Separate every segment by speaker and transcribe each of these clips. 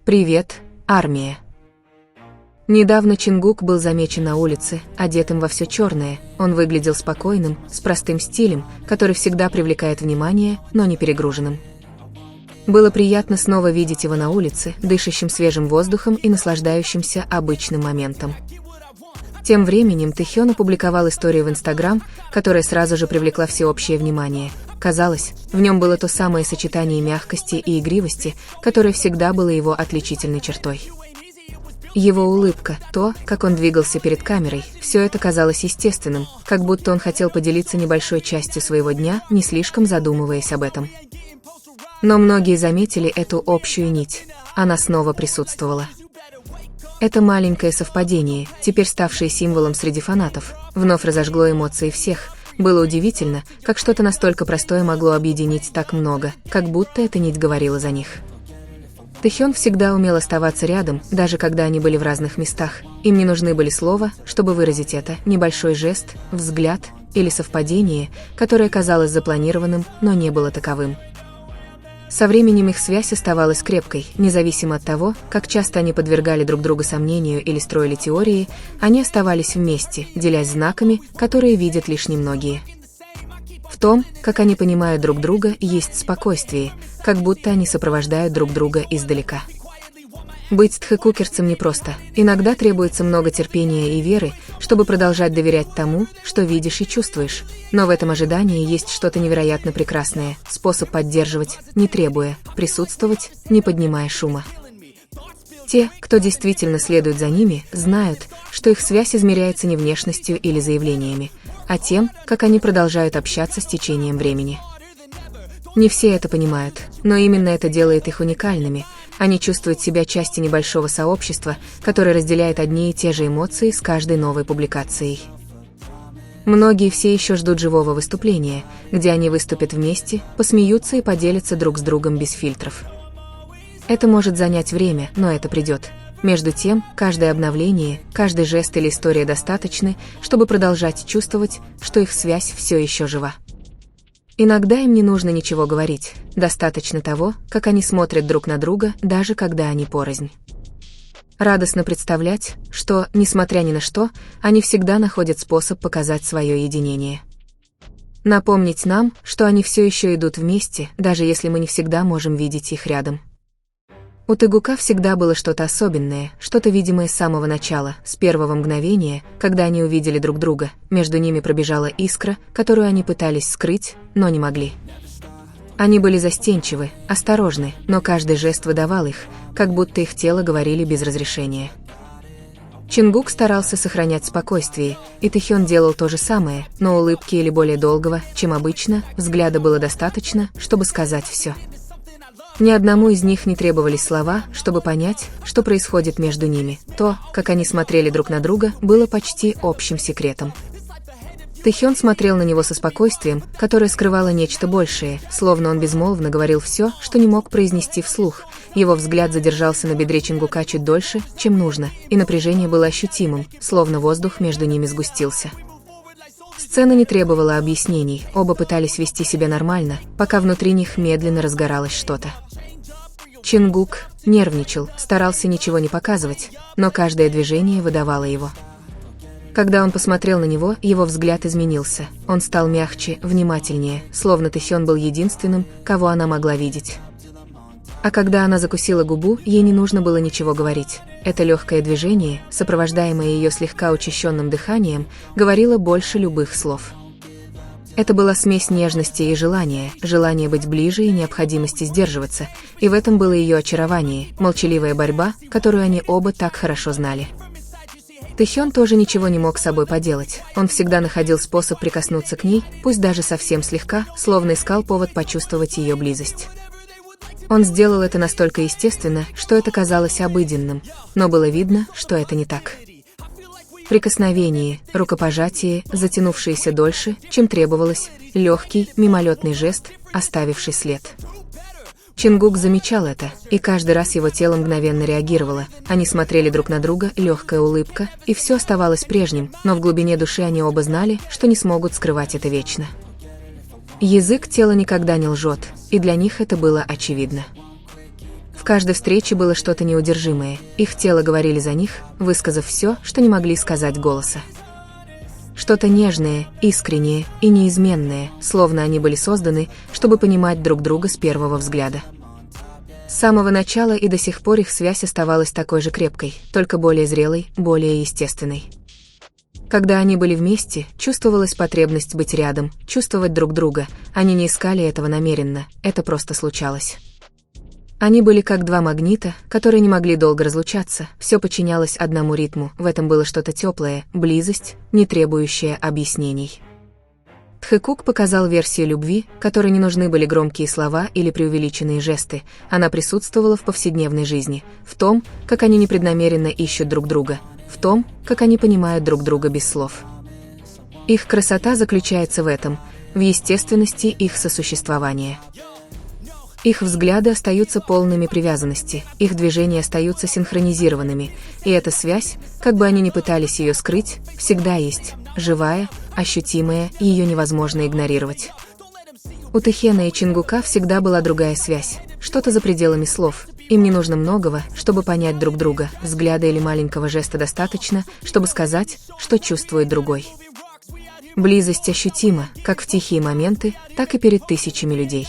Speaker 1: Привет, армия. Недавно Чингук был замечен на улице, одетым во все черное. Он выглядел спокойным, с простым стилем, который всегда привлекает внимание, но не перегруженным. Было приятно снова видеть его на улице, дышащим свежим воздухом и наслаждающимся обычным моментом. Тем временем Тэхён опубликовал историю в Инстаграм, которая сразу же привлекла всеобщее внимание. Казалось, в нем было то самое сочетание мягкости и игривости, которое всегда было его отличительной чертой. Его улыбка, то, как он двигался перед камерой, все это казалось естественным, как будто он хотел поделиться небольшой частью своего дня, не слишком задумываясь об этом. Но многие заметили эту общую нить. Она снова присутствовала. Это маленькое совпадение, теперь ставшее символом среди фанатов, вновь разожгло эмоции всех. Было удивительно, как что-то настолько простое могло объединить так много, как будто эта нить говорила за них. Тэхён всегда умел оставаться рядом, даже когда они были в разных местах. Им не нужны были слова, чтобы выразить это, небольшой жест, взгляд или совпадение, которое казалось запланированным, но не было таковым. Со временем их связь оставалась крепкой, независимо от того, как часто они подвергали друг друга сомнению или строили теории, они оставались вместе, делясь знаками, которые видят лишь немногие. В том, как они понимают друг друга, есть спокойствие, как будто они сопровождают друг друга издалека. Быть тхэкукерцем непросто. Иногда требуется много терпения и веры, чтобы продолжать доверять тому, что видишь и чувствуешь. Но в этом ожидании есть что-то невероятно прекрасное, способ поддерживать, не требуя, присутствовать, не поднимая шума. Те, кто действительно следует за ними, знают, что их связь измеряется не внешностью или заявлениями, а тем, как они продолжают общаться с течением времени. Не все это понимают, но именно это делает их уникальными. Они чувствуют себя частью небольшого сообщества, которое разделяет одни и те же эмоции с каждой новой публикацией. Многие все еще ждут живого выступления, где они выступят вместе, посмеются и поделятся друг с другом без фильтров. Это может занять время, но это придет. Между тем, каждое обновление, каждый жест или история достаточны, чтобы продолжать чувствовать, что их связь все еще жива. Иногда им не нужно ничего говорить, достаточно того, как они смотрят друг на друга, даже когда они порознь. Радостно представлять, что, несмотря ни на что, они всегда находят способ показать свое единение. Напомнить нам, что они все еще идут вместе, даже если мы не всегда можем видеть их рядом. У Тэгука всегда было что-то особенное, что-то видимое с самого начала, с первого мгновения, когда они увидели друг друга, между ними пробежала искра, которую они пытались скрыть, но не могли. Они были застенчивы, осторожны, но каждый жест выдавал их, как будто их тело говорили без разрешения. Чингук старался сохранять спокойствие, и Тэхён делал то же самое, но улыбки или более долгого, чем обычно, взгляда было достаточно, чтобы сказать все. Ни одному из них не требовались слова, чтобы понять, что происходит между ними. То, как они смотрели друг на друга, было почти общим секретом. Тэхён смотрел на него со спокойствием, которое скрывало нечто большее, словно он безмолвно говорил все, что не мог произнести вслух. Его взгляд задержался на бедре Чингука чуть дольше, чем нужно, и напряжение было ощутимым, словно воздух между ними сгустился. Сцена не требовала объяснений, оба пытались вести себя нормально, пока внутри них медленно разгоралось что-то. Чингук нервничал, старался ничего не показывать, но каждое движение выдавало его. Когда он посмотрел на него, его взгляд изменился. Он стал мягче, внимательнее, словно Тэхён был единственным, кого она могла видеть. А когда она закусила губу, ей не нужно было ничего говорить. Это легкое движение, сопровождаемое ее слегка учащенным дыханием, говорило больше любых слов. Это была смесь нежности и желания быть ближе и необходимости сдерживаться, и в этом было ее очарование, молчаливая борьба, которую они оба так хорошо знали. Тэхён тоже ничего не мог с собой поделать, он всегда находил способ прикоснуться к ней, пусть даже совсем слегка, словно искал повод почувствовать ее близость. Он сделал это настолько естественно, что это казалось обыденным, но было видно, что это не так. Прикосновение, рукопожатие, затянувшееся дольше, чем требовалось, легкий, мимолетный жест, оставивший след. Чингук замечал это, и каждый раз его тело мгновенно реагировало. Они смотрели друг на друга, легкая улыбка, и все оставалось прежним, но в глубине души они оба знали, что не смогут скрывать это вечно. Язык тела никогда не лжет, и для них это было очевидно. В каждой встрече было что-то неудержимое, их тело говорили за них, высказав все, что не могли сказать голоса. Что-то нежное, искреннее и неизменное, словно они были созданы, чтобы понимать друг друга с первого взгляда. С самого начала и до сих пор их связь оставалась такой же крепкой, только более зрелой, более естественной. Когда они были вместе, чувствовалась потребность быть рядом, чувствовать друг друга, они не искали этого намеренно, это просто случалось. Они были как два магнита, которые не могли долго разлучаться, все подчинялось одному ритму, в этом было что-то теплое, близость, не требующая объяснений. Тхэкук показал версию любви, которой не нужны были громкие слова или преувеличенные жесты, она присутствовала в повседневной жизни, в том, как они непреднамеренно ищут друг друга, в том, как они понимают друг друга без слов. Их красота заключается в этом, в естественности их сосуществования. Их взгляды остаются полными привязанности, их движения остаются синхронизированными, и эта связь, как бы они ни пытались ее скрыть, всегда есть, живая, ощутимая, и ее невозможно игнорировать. У Тэхена и Чингука всегда была другая связь, что-то за пределами слов, им не нужно многого, чтобы понять друг друга, взгляда или маленького жеста достаточно, чтобы сказать, что чувствует другой. Близость ощутима, как в тихие моменты, так и перед тысячами людей.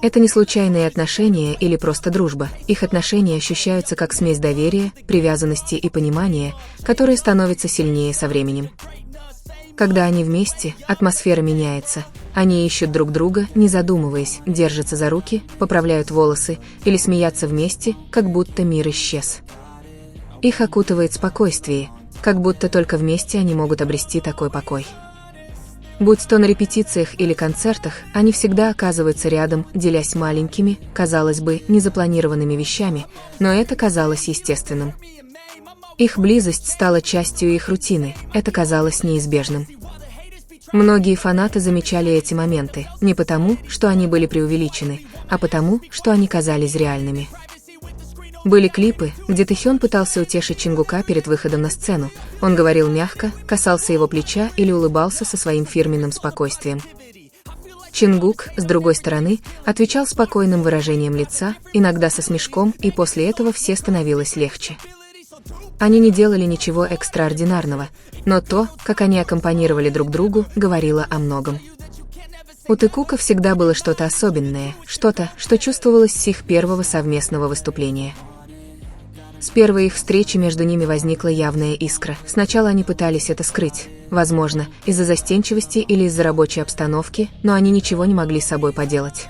Speaker 1: Это не случайные отношения или просто дружба, их отношения ощущаются как смесь доверия, привязанности и понимания, которые становятся сильнее со временем. Когда они вместе, атмосфера меняется, они ищут друг друга, не задумываясь, держатся за руки, поправляют волосы или смеятся вместе, как будто мир исчез. Их окутывает спокойствие, как будто только вместе они могут обрести такой покой. Будь то на репетициях или концертах, они всегда оказываются рядом, делясь маленькими, казалось бы, незапланированными вещами, но это казалось естественным. Их близость стала частью их рутины, это казалось неизбежным. Многие фанаты замечали эти моменты, не потому, что они были преувеличены, а потому, что они казались реальными. Были клипы, где Тэхён пытался утешить Чингука перед выходом на сцену. Он говорил мягко, касался его плеча или улыбался со своим фирменным спокойствием. Чингук, с другой стороны, отвечал спокойным выражением лица, иногда со смешком, и после этого все становилось легче. Они не делали ничего экстраординарного, но то, как они аккомпанировали друг другу, говорило о многом. У Тхэкука всегда было что-то особенное, что-то, что чувствовалось с их первого совместного выступления. С первой их встречи между ними возникла явная искра. Сначала они пытались это скрыть, возможно, из-за застенчивости или из-за рабочей обстановки, но они ничего не могли с собой поделать.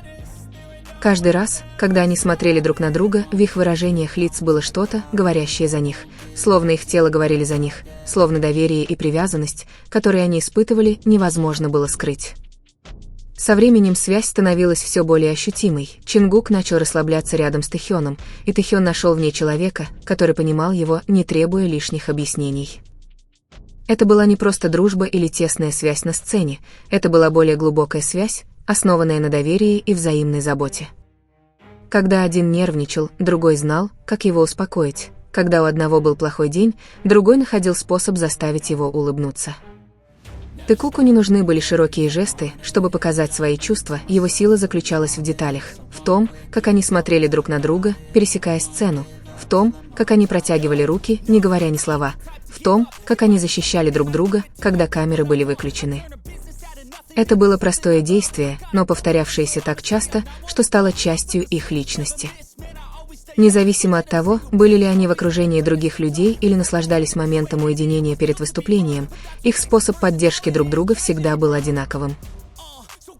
Speaker 1: Каждый раз, когда они смотрели друг на друга, в их выражениях лиц было что-то, говорящее за них, словно их тело говорили за них, словно доверие и привязанность, которые они испытывали, невозможно было скрыть. Со временем связь становилась все более ощутимой, Чингук начал расслабляться рядом с Тэхёном, и Тэхён нашел в ней человека, который понимал его, не требуя лишних объяснений. Это была не просто дружба или тесная связь на сцене, это была более глубокая связь, основанная на доверии и взаимной заботе. Когда один нервничал, другой знал, как его успокоить, когда у одного был плохой день, другой находил способ заставить его улыбнуться. Тхэкуку не нужны были широкие жесты, чтобы показать свои чувства, его сила заключалась в деталях, в том, как они смотрели друг на друга, пересекая сцену, в том, как они протягивали руки, не говоря ни слова, в том, как они защищали друг друга, когда камеры были выключены. Это было простое действие, но повторявшееся так часто, что стало частью их личности. Независимо от того, были ли они в окружении других людей или наслаждались моментом уединения перед выступлением, их способ поддержки друг друга всегда был одинаковым.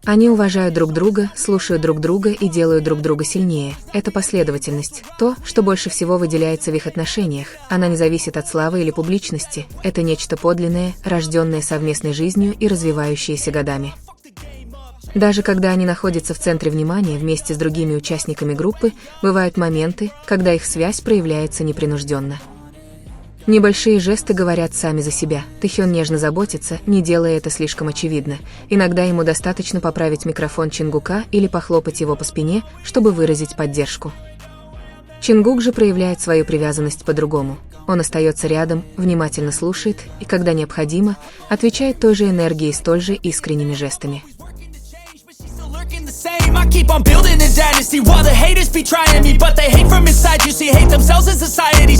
Speaker 1: Они уважают друг друга, слушают друг друга и делают друг друга сильнее. Это последовательность, то, что больше всего выделяется в их отношениях. Она не зависит от славы или публичности. Это нечто подлинное, рожденное совместной жизнью и развивающееся годами. Даже когда они находятся в центре внимания вместе с другими участниками группы, бывают моменты, когда их связь проявляется непринужденно. Небольшие жесты говорят сами за себя. Тэхён нежно заботится, не делая это слишком очевидно. Иногда ему достаточно поправить микрофон Чингука или похлопать его по спине, чтобы выразить поддержку. Чингук же проявляет свою привязанность по-другому. Он остается рядом, внимательно слушает и, когда необходимо, отвечает той же энергией и столь же искренними жестами.
Speaker 2: Lurking the same, I keep on building a dynasty while the haters be trying me, but they hate from inside. You see, hate themselves in society.